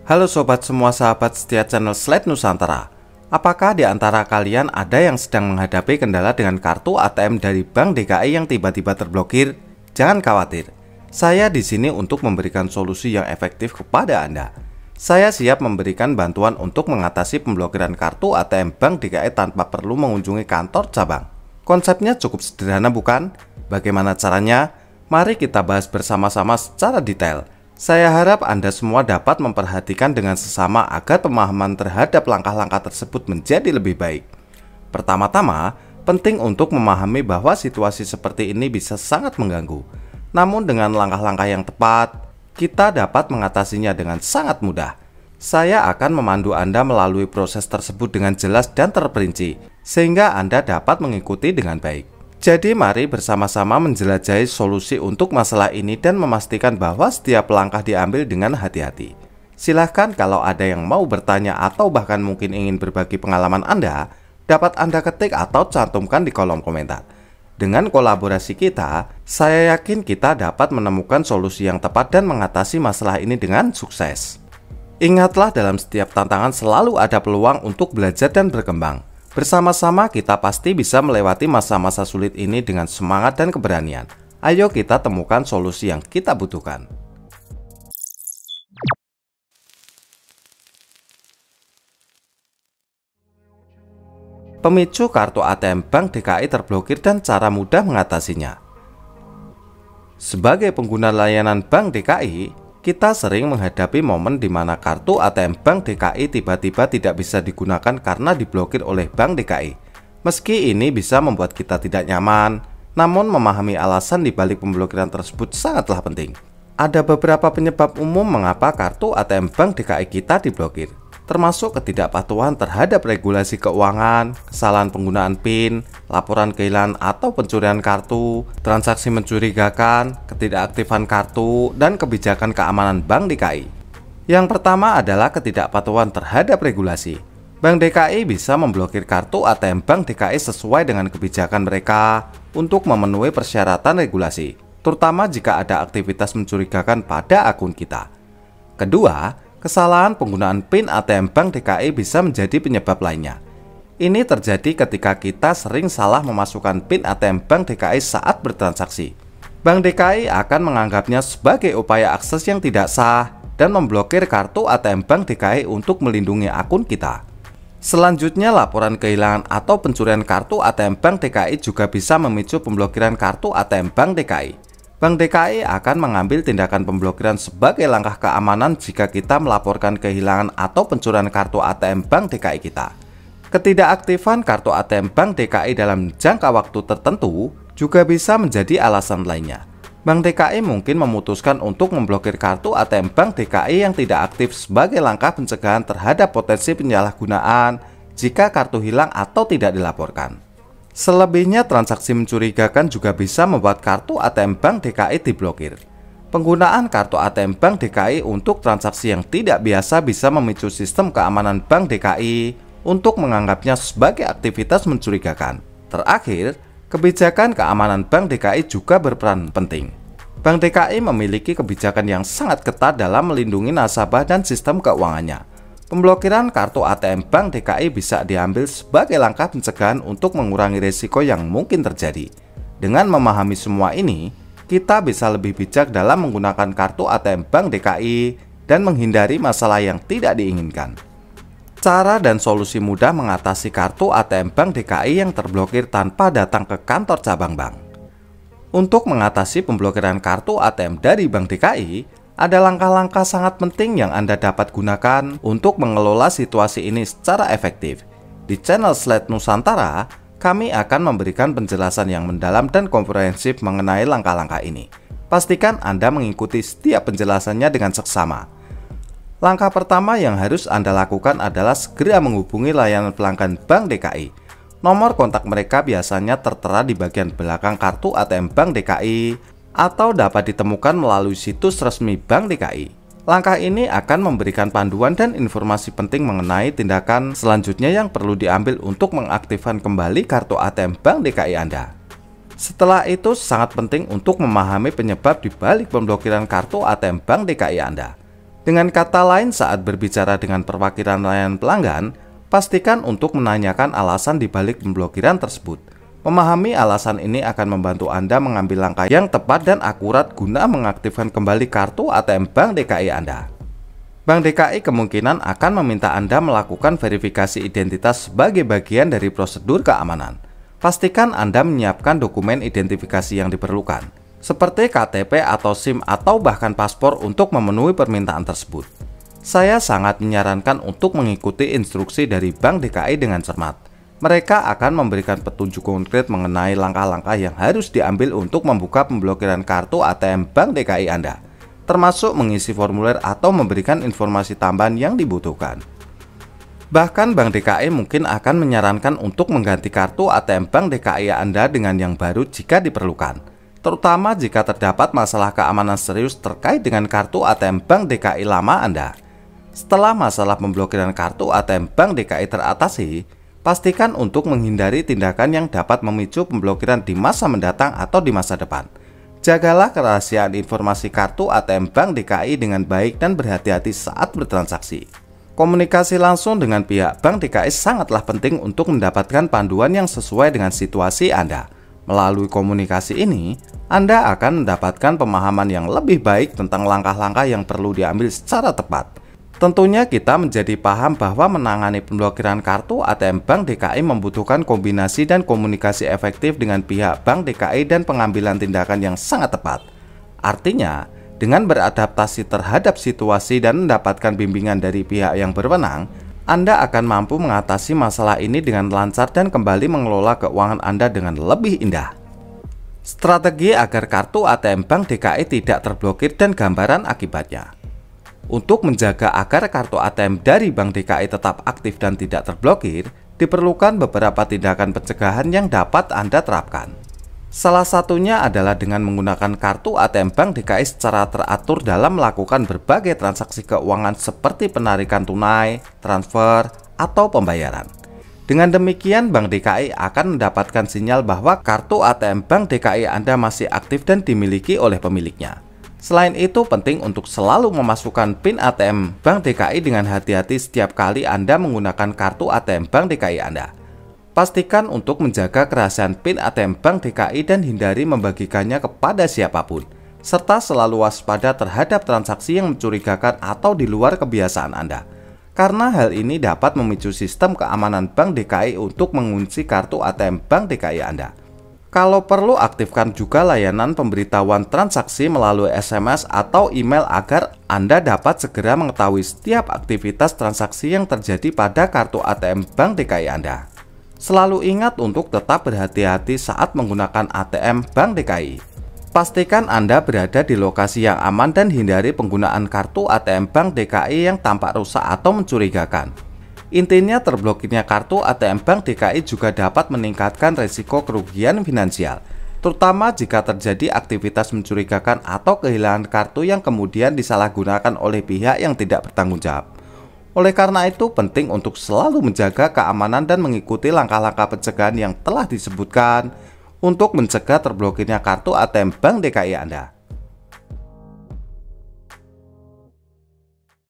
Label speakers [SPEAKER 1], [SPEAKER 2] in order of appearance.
[SPEAKER 1] Halo sobat semua sahabat setia channel Slide Nusantara. Apakah di antara kalian ada yang sedang menghadapi kendala dengan kartu ATM dari Bank DKI yang tiba-tiba terblokir? Jangan khawatir. Saya di sini untuk memberikan solusi yang efektif kepada Anda. Saya siap memberikan bantuan untuk mengatasi pemblokiran kartu ATM Bank DKI tanpa perlu mengunjungi kantor cabang. Konsepnya cukup sederhana bukan? Bagaimana caranya? Mari kita bahas bersama-sama secara detail. Saya harap Anda semua dapat memperhatikan dengan sesama agar pemahaman terhadap langkah-langkah tersebut menjadi lebih baik. Pertama-tama, penting untuk memahami bahwa situasi seperti ini bisa sangat mengganggu. Namun dengan langkah-langkah yang tepat, kita dapat mengatasinya dengan sangat mudah. Saya akan memandu Anda melalui proses tersebut dengan jelas dan terperinci, sehingga Anda dapat mengikuti dengan baik. Jadi mari bersama-sama menjelajahi solusi untuk masalah ini dan memastikan bahwa setiap langkah diambil dengan hati-hati. Silahkan kalau ada yang mau bertanya atau bahkan mungkin ingin berbagi pengalaman Anda, dapat Anda ketik atau cantumkan di kolom komentar. Dengan kolaborasi kita, saya yakin kita dapat menemukan solusi yang tepat dan mengatasi masalah ini dengan sukses. Ingatlah, dalam setiap tantangan selalu ada peluang untuk belajar dan berkembang. Bersama-sama kita pasti bisa melewati masa-masa sulit ini dengan semangat dan keberanian. Ayo kita temukan solusi yang kita butuhkan. Pemicu kartu ATM Bank DKI terblokir dan cara mudah mengatasinya. Sebagai pengguna layanan Bank DKI, kita sering menghadapi momen di mana kartu ATM Bank DKI tiba-tiba tidak bisa digunakan karena diblokir oleh Bank DKI. Meski ini bisa membuat kita tidak nyaman, namun memahami alasan di balik pemblokiran tersebut sangatlah penting. Ada beberapa penyebab umum mengapa kartu ATM Bank DKI kita diblokir, termasuk ketidakpatuhan terhadap regulasi keuangan, kesalahan penggunaan PIN, laporan kehilangan atau pencurian kartu, transaksi mencurigakan, ketidakaktifan kartu, dan kebijakan keamanan Bank DKI. Yang pertama adalah ketidakpatuhan terhadap regulasi. Bank DKI bisa memblokir kartu ATM Bank DKI sesuai dengan kebijakan mereka untuk memenuhi persyaratan regulasi, terutama jika ada aktivitas mencurigakan pada akun kita. Kedua, kesalahan penggunaan PIN ATM Bank DKI bisa menjadi penyebab lainnya. Ini terjadi ketika kita sering salah memasukkan PIN ATM Bank DKI saat bertransaksi. Bank DKI akan menganggapnya sebagai upaya akses yang tidak sah dan memblokir kartu ATM Bank DKI untuk melindungi akun kita. Selanjutnya, laporan kehilangan atau pencurian kartu ATM Bank DKI juga bisa memicu pemblokiran kartu ATM Bank DKI. Bank DKI akan mengambil tindakan pemblokiran sebagai langkah keamanan jika kita melaporkan kehilangan atau pencurian kartu ATM Bank DKI kita. Ketidakaktifan kartu ATM Bank DKI dalam jangka waktu tertentu juga bisa menjadi alasan lainnya. Bank DKI mungkin memutuskan untuk memblokir kartu ATM Bank DKI yang tidak aktif sebagai langkah pencegahan terhadap potensi penyalahgunaan jika kartu hilang atau tidak dilaporkan. Selebihnya, transaksi mencurigakan juga bisa membuat kartu ATM Bank DKI diblokir. Penggunaan kartu ATM Bank DKI untuk transaksi yang tidak biasa bisa memicu sistem keamanan Bank DKI untuk menganggapnya sebagai aktivitas mencurigakan. Terakhir, kebijakan keamanan Bank DKI juga berperan penting. Bank DKI memiliki kebijakan yang sangat ketat dalam melindungi nasabah dan sistem keuangannya. Pemblokiran kartu ATM Bank DKI bisa diambil sebagai langkah pencegahan untuk mengurangi risiko yang mungkin terjadi. Dengan memahami semua ini, kita bisa lebih bijak dalam menggunakan kartu ATM Bank DKI dan menghindari masalah yang tidak diinginkan. Cara dan solusi mudah mengatasi kartu ATM Bank DKI yang terblokir tanpa datang ke kantor cabang bank. Untuk mengatasi pemblokiran kartu ATM dari Bank DKI, ada langkah-langkah sangat penting yang Anda dapat gunakan untuk mengelola situasi ini secara efektif. Di channel Slide Nusantara, kami akan memberikan penjelasan yang mendalam dan komprehensif mengenai langkah-langkah ini. Pastikan Anda mengikuti setiap penjelasannya dengan seksama. Langkah pertama yang harus Anda lakukan adalah segera menghubungi layanan pelanggan Bank DKI. Nomor kontak mereka biasanya tertera di bagian belakang kartu ATM Bank DKI atau dapat ditemukan melalui situs resmi Bank DKI. Langkah ini akan memberikan panduan dan informasi penting mengenai tindakan selanjutnya yang perlu diambil untuk mengaktifkan kembali kartu ATM Bank DKI Anda. Setelah itu, sangat penting untuk memahami penyebab di balik pemblokiran kartu ATM Bank DKI Anda. Dengan kata lain, saat berbicara dengan perwakilan layanan pelanggan, pastikan untuk menanyakan alasan dibalik pemblokiran tersebut. Memahami alasan ini akan membantu Anda mengambil langkah yang tepat dan akurat guna mengaktifkan kembali kartu ATM Bank DKI Anda. Bank DKI kemungkinan akan meminta Anda melakukan verifikasi identitas sebagai bagian dari prosedur keamanan. Pastikan Anda menyiapkan dokumen identifikasi yang diperlukan, seperti KTP atau SIM atau bahkan paspor untuk memenuhi permintaan tersebut. Saya sangat menyarankan untuk mengikuti instruksi dari Bank DKI dengan cermat. Mereka akan memberikan petunjuk konkret mengenai langkah-langkah yang harus diambil untuk membuka pemblokiran kartu ATM Bank DKI Anda, termasuk mengisi formulir atau memberikan informasi tambahan yang dibutuhkan. Bahkan Bank DKI mungkin akan menyarankan untuk mengganti kartu ATM Bank DKI Anda dengan yang baru jika diperlukan, terutama jika terdapat masalah keamanan serius terkait dengan kartu ATM Bank DKI lama Anda. Setelah masalah pemblokiran kartu ATM Bank DKI teratasi, pastikan untuk menghindari tindakan yang dapat memicu pemblokiran di masa mendatang atau di masa depan. Jagalah kerahasiaan informasi kartu ATM Bank DKI dengan baik dan berhati-hati saat bertransaksi. Komunikasi langsung dengan pihak Bank DKI sangatlah penting untuk mendapatkan panduan yang sesuai dengan situasi Anda. Melalui komunikasi ini, Anda akan mendapatkan pemahaman yang lebih baik tentang langkah-langkah yang perlu diambil secara tepat. Tentunya kita menjadi paham bahwa menangani pemblokiran kartu ATM Bank DKI membutuhkan kombinasi dan komunikasi efektif dengan pihak Bank DKI dan pengambilan tindakan yang sangat tepat. Artinya, dengan beradaptasi terhadap situasi dan mendapatkan bimbingan dari pihak yang berwenang, Anda akan mampu mengatasi masalah ini dengan lancar dan kembali mengelola keuangan Anda dengan lebih indah. Strategi agar kartu ATM Bank DKI tidak terblokir dan gambaran akibatnya. Untuk menjaga agar kartu ATM dari Bank DKI tetap aktif dan tidak terblokir, diperlukan beberapa tindakan pencegahan yang dapat Anda terapkan. Salah satunya adalah dengan menggunakan kartu ATM Bank DKI secara teratur dalam melakukan berbagai transaksi keuangan seperti penarikan tunai, transfer, atau pembayaran. Dengan demikian, Bank DKI akan mendapatkan sinyal bahwa kartu ATM Bank DKI Anda masih aktif dan dimiliki oleh pemiliknya. Selain itu, penting untuk selalu memasukkan PIN ATM Bank DKI dengan hati-hati setiap kali Anda menggunakan kartu ATM Bank DKI Anda. Pastikan untuk menjaga kerahasiaan PIN ATM Bank DKI dan hindari membagikannya kepada siapapun, serta selalu waspada terhadap transaksi yang mencurigakan atau di luar kebiasaan Anda, karena hal ini dapat memicu sistem keamanan Bank DKI untuk mengunci kartu ATM Bank DKI Anda. Kalau perlu, aktifkan juga layanan pemberitahuan transaksi melalui SMS atau email agar Anda dapat segera mengetahui setiap aktivitas transaksi yang terjadi pada kartu ATM Bank DKI Anda. Selalu ingat untuk tetap berhati-hati saat menggunakan ATM Bank DKI. Pastikan Anda berada di lokasi yang aman dan hindari penggunaan kartu ATM Bank DKI yang tampak rusak atau mencurigakan. Intinya, terblokirnya kartu ATM Bank DKI juga dapat meningkatkan risiko kerugian finansial, terutama jika terjadi aktivitas mencurigakan atau kehilangan kartu yang kemudian disalahgunakan oleh pihak yang tidak bertanggung jawab. Oleh karena itu, penting untuk selalu menjaga keamanan dan mengikuti langkah-langkah pencegahan yang telah disebutkan untuk mencegah terblokirnya kartu ATM Bank DKI Anda.